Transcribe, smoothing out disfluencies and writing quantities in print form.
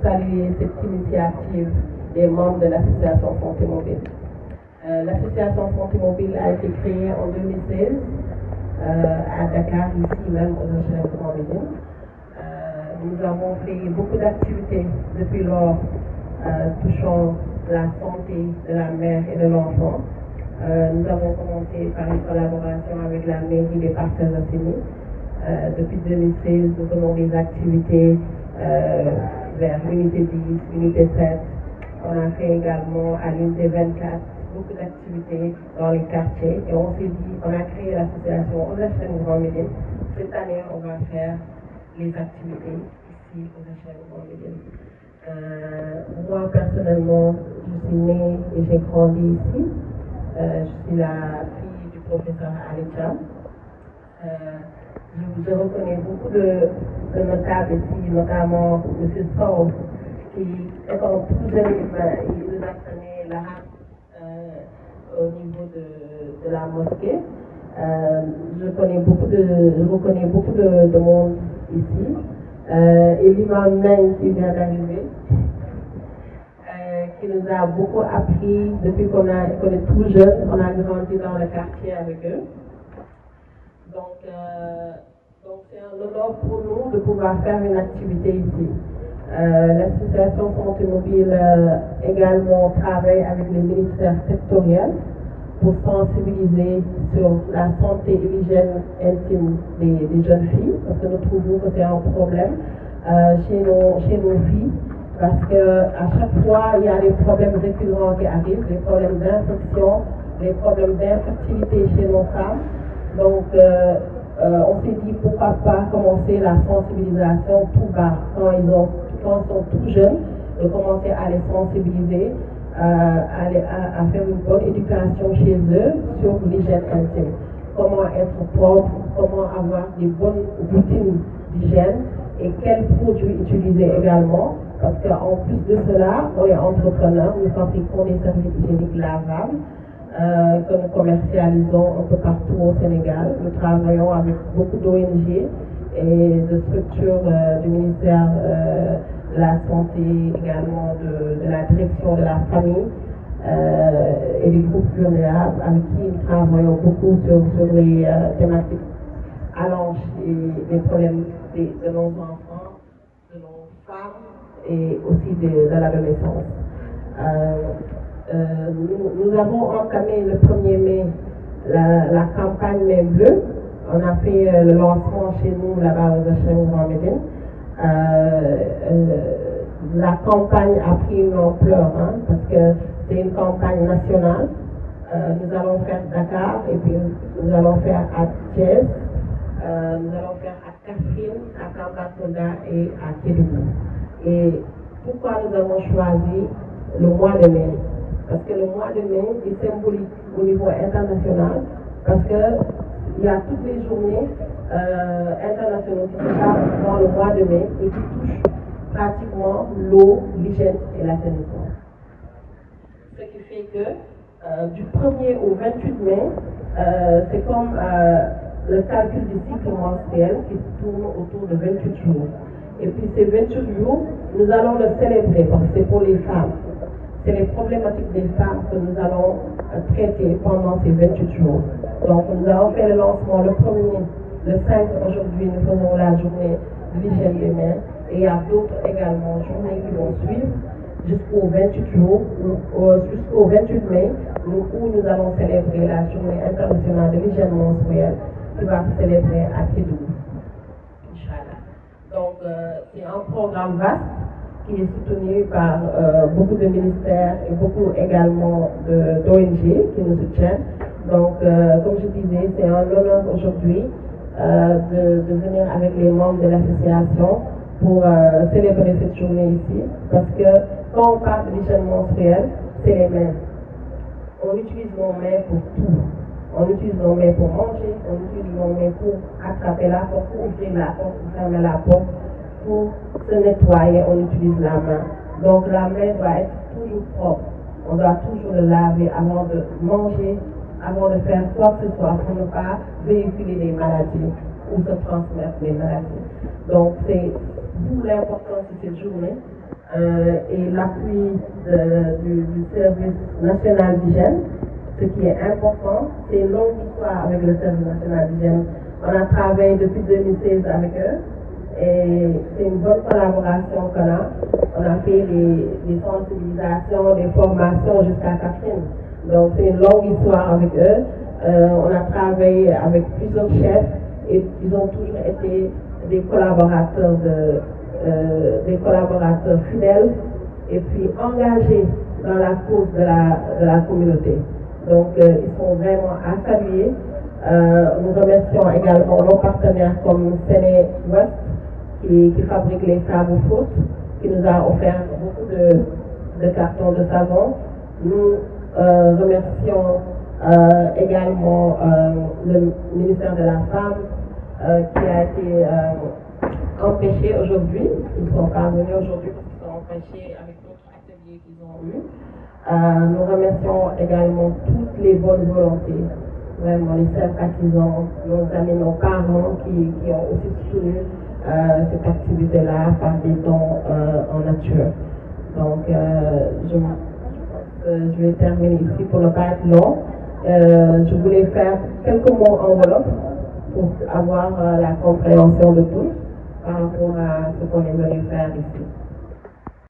saluer cette initiative des membres de l'association Santé Mobile. L'association Santé Mobile a été créée en 2016 à Dakar, ici même aux HLM de Grand Médine. Nous avons fait beaucoup d'activités depuis lors touchant la santé de la mère et de l'enfant. Nous avons commencé par une collaboration avec la mairie des Parcelles Assainies. Depuis 2016, nous faisons des activités vers l'unité 10, l'unité 7. On a fait également à l'unité 24 beaucoup d'activités dans les quartiers et on s'est dit, on a créé l'association aux HLM Grand Médine. Cette année, on va faire les activités ici aux HLM Grand Médine. Moi, personnellement, je suis née et j'ai grandi ici. Je suis la fille du professeur Alicham. Je reconnais beaucoup de notables ici, notamment M. Sow, qui, étant tout jeune, il nous apprenait l'arabe au niveau de la mosquée. Je reconnais beaucoup de monde ici. Et l'imam même qui vient d'arriver, qui nous a beaucoup appris depuis qu'on est tout jeune, on a grandi dans le quartier avec eux. Donc c'est un honneur pour nous de pouvoir faire une activité ici. L'association Santé Mobile également travaille avec les ministères sectoriels pour sensibiliser sur la santé et l'hygiène intime des jeunes filles, parce que nous trouvons que c'est un problème chez nos filles, parce qu'à chaque fois, il y a des problèmes récurrents qui arrivent, des problèmes d'infection, des problèmes d'infertilité chez nos femmes. Donc, on s'est dit pourquoi pas commencer la sensibilisation tout bas, quand ils sont tout jeunes, de commencer à les sensibiliser, à faire une bonne éducation chez eux sur l'hygiène intime. Comment être propre, comment avoir des bonnes routines d'hygiène et quels produits utiliser également. Parce qu'en plus de cela, on est entrepreneurs, nous fabriquons des serviettes hygiéniques lavables que nous commercialisons un peu partout au Sénégal. Nous travaillons avec beaucoup d'ONG et de structures du ministère de la Santé, également de la direction de la famille et des groupes vulnérables avec qui nous travaillons beaucoup sur les thématiques allant chez les problèmes de nos enfants, de nos femmes et aussi de l'adolescence. Nous avons entamé le 1er mai la campagne Mai Bleu. On a fait le lancement chez nous là-bas aux HLM Grand Médine. La campagne a pris une ampleur parce que c'est une campagne nationale. Nous allons faire Dakar et puis nous allons faire à Thiès, nous allons faire à Kaffrine, à Tambacounda et à Kédougou. Et pourquoi nous avons choisi le mois de mai? Parce que le mois de mai est symbolique au niveau international, parce qu'il y a toutes les journées internationales qui se passent dans le mois de mai et qui touchent pratiquement l'eau, l'hygiène et l'assainissement. Ce qui fait que du 1er au 28 mai, c'est comme le calcul du cycle menstruel qui tourne autour de 28 jours. Et puis ces 28 jours, nous allons le célébrer parce que c'est pour les femmes. C'est les problématiques des femmes que nous allons traiter pendant ces 28 jours. Donc nous avons fait le lancement le 1er, le 5 aujourd'hui, nous faisons la journée de l'hygiène des mains. Et il y a d'autres également journées qui vont suivre jusqu'au 28 jours, jusqu'au 28 mai, où nous allons célébrer la journée internationale de l'hygiène menstruelle qui va se célébrer à Kédougou. Inch'Allah. Donc c'est un programme vaste qui est soutenu par beaucoup de ministères et beaucoup également d'ONG qui nous soutiennent. Donc, comme je disais, c'est un honneur aujourd'hui de venir avec les membres de l'association pour célébrer cette journée ici. Parce que quand on parle de l'hygiène menstruelle, c'est les mains. On utilise nos mains pour tout. On utilise nos mains pour manger, on utilise nos mains pour attraper la porte, pour ouvrir la porte, pour fermer la porte. Pour se nettoyer, on utilise la main. Donc la main doit être toujours propre. On doit toujours le laver avant de manger, avant de faire quoi que ce soit, pour ne pas véhiculer des maladies ou se transmettre des maladies. Donc d'où l'importance de cette journée et l'appui du service national d'hygiène. Ce qui est important, c'est une longue histoire avec le service national d'hygiène. On a travaillé depuis 2016 avec eux et c'est une bonne collaboration qu'on a. On a fait des sensibilisations, des formations jusqu'à Catherine. Donc c'est une longue histoire avec eux. On a travaillé avec plusieurs chefs et ils ont toujours été des collaborateurs fidèles et puis engagés dans la cause de la communauté. Donc ils sont vraiment à saluer. Nous remercions également nos partenaires comme Séné West qui fabrique les sables Foot, qui nous a offert beaucoup de cartons de savon. Nous remercions également le ministère de la Femme qui a été empêché aujourd'hui. Ils ne sont pas venus aujourd'hui parce qu'ils sont empêchés avec d'autres ateliers qu'ils ont eus. Nous remercions également toutes les bonnes volontés, vraiment les sympathisants, nos amis, nos parents qui ont aussi soutenu cette activité-là par des dons en nature. Donc, je vais terminer ici pour ne pas être long. Je voulais faire quelques mots en wolof pour avoir la compréhension de tous par rapport à ce qu'on est venu faire ici.